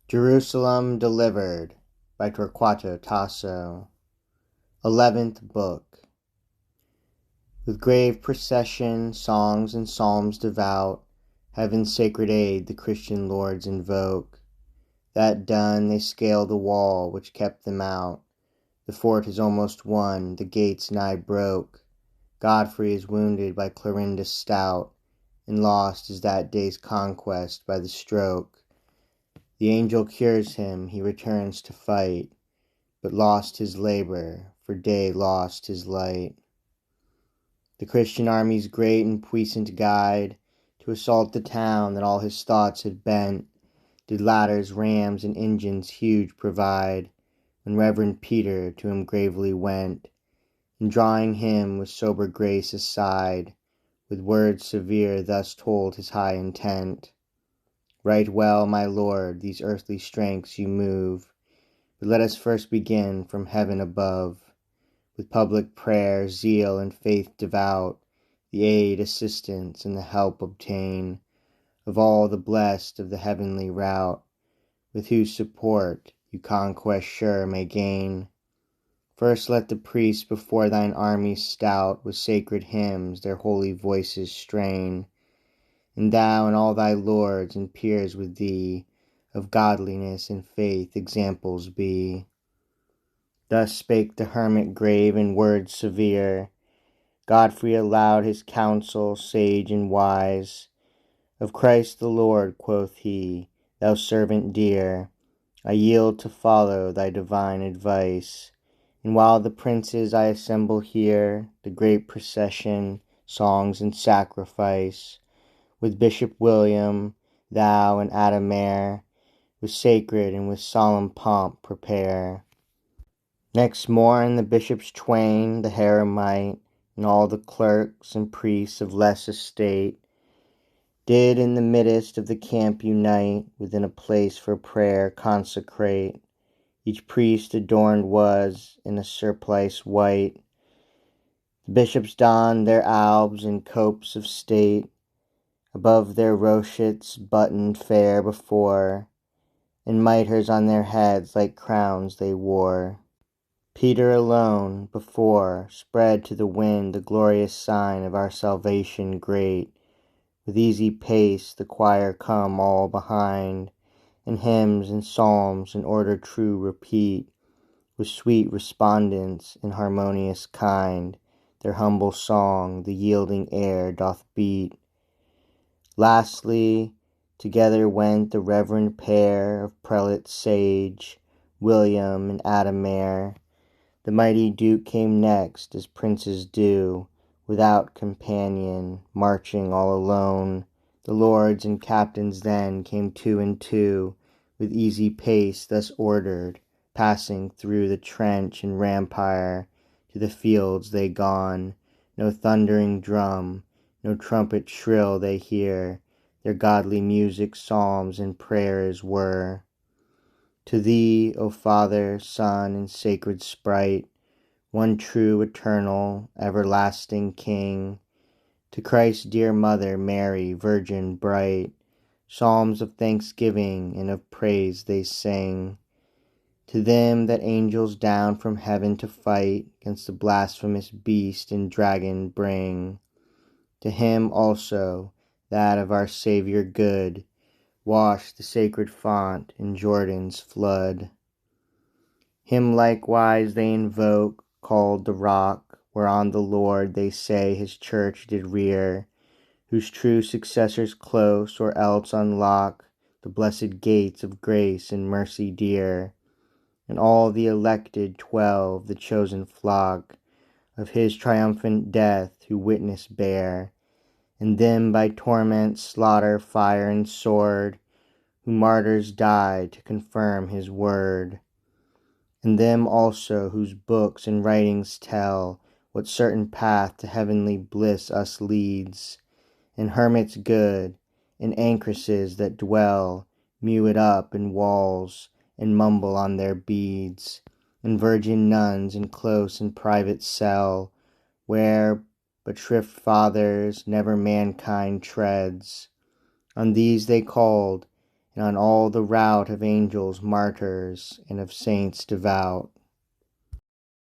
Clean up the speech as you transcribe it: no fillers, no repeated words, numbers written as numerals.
Jerusalem Delivered by Torquato Tasso. 11th Book. With grave procession, songs and psalms devout, Heaven's sacred aid the Christian lords invoke. That done, they scale the wall which kept them out. The fort is almost won, the gates nigh broke. Godfrey is wounded by Clorinda stout, and lost is that day's conquest by the stroke. The angel cures him, he returns to fight, but lost his labor, for day lost his light. The Christian army's great and puissant guide, to assault the town that all his thoughts had bent, did ladders, rams, and engines huge provide, when Reverend Peter to him gravely went, and drawing him with sober grace aside, with words severe thus told his high intent. Right well, my lord, these earthly strengths you move, but let us first begin from heaven above, with public prayer, zeal, and faith devout, the aid, assistance, and the help obtain of all the blessed of the heavenly rout, with whose support you conquest sure may gain. First let the priests before thine army stout with sacred hymns their holy voices strain, and thou and all thy lords and peers with thee of godliness and faith examples be. Thus spake the hermit grave in words severe. Godfrey aloud his counsel sage and wise. Of Christ the Lord, quoth he, thou servant dear, I yield to follow thy divine advice. And while the princes I assemble here, the great procession, songs and sacrifice, with Bishop William, thou and Adhemare, with sacred and with solemn pomp prepare. Next morn the bishops twain, the heremite, and all the clerks and priests of less estate, did in the midst of the camp unite, within a place for prayer consecrate. Each priest adorned was in a surplice white. The bishops donned their albs and copes of state, above their rochets buttoned fair before, and mitres on their heads like crowns they wore. Peter alone, before, spread to the wind the glorious sign of our salvation great. With easy pace the choir come all behind, and hymns and psalms in order true repeat, with sweet respondence in harmonious kind, their humble song the yielding air doth beat. Lastly, together went the reverend pair of prelates sage, William and Adhemare. The mighty Duke came next, as princes do, without companion, marching all alone. The lords and captains then came two and two, with easy pace thus ordered, passing through the trench and rampire, to the fields they gone. No thundering drum, no trumpet shrill they hear, their godly music psalms and prayers were. To thee, O Father, Son, and sacred Sprite, one true, eternal, everlasting King, to Christ's dear Mother, Mary, Virgin bright, psalms of thanksgiving and of praise they sing. To them that angels down from heaven to fight 'gainst the blasphemous beast and dragon bring, to him also, that of our Saviour good, washed the sacred font in Jordan's flood. Him likewise they invoke, called the Rock, whereon the Lord, they say, his church did rear, whose true successors close or else unlock the blessed gates of grace and mercy dear, and all the elected 12, the chosen flock of his triumphant death, who witness bear, and them by torment, slaughter, fire, and sword, who martyrs died to confirm his word. And them also whose books and writings tell what certain path to heavenly bliss us leads, and hermits good, and anchresses that dwell, mew it up in walls, and mumble on their beads, and virgin nuns in close and private cell, where but shrift fathers never mankind treads. On these they called, and on all the rout of angels, martyrs, and of saints devout.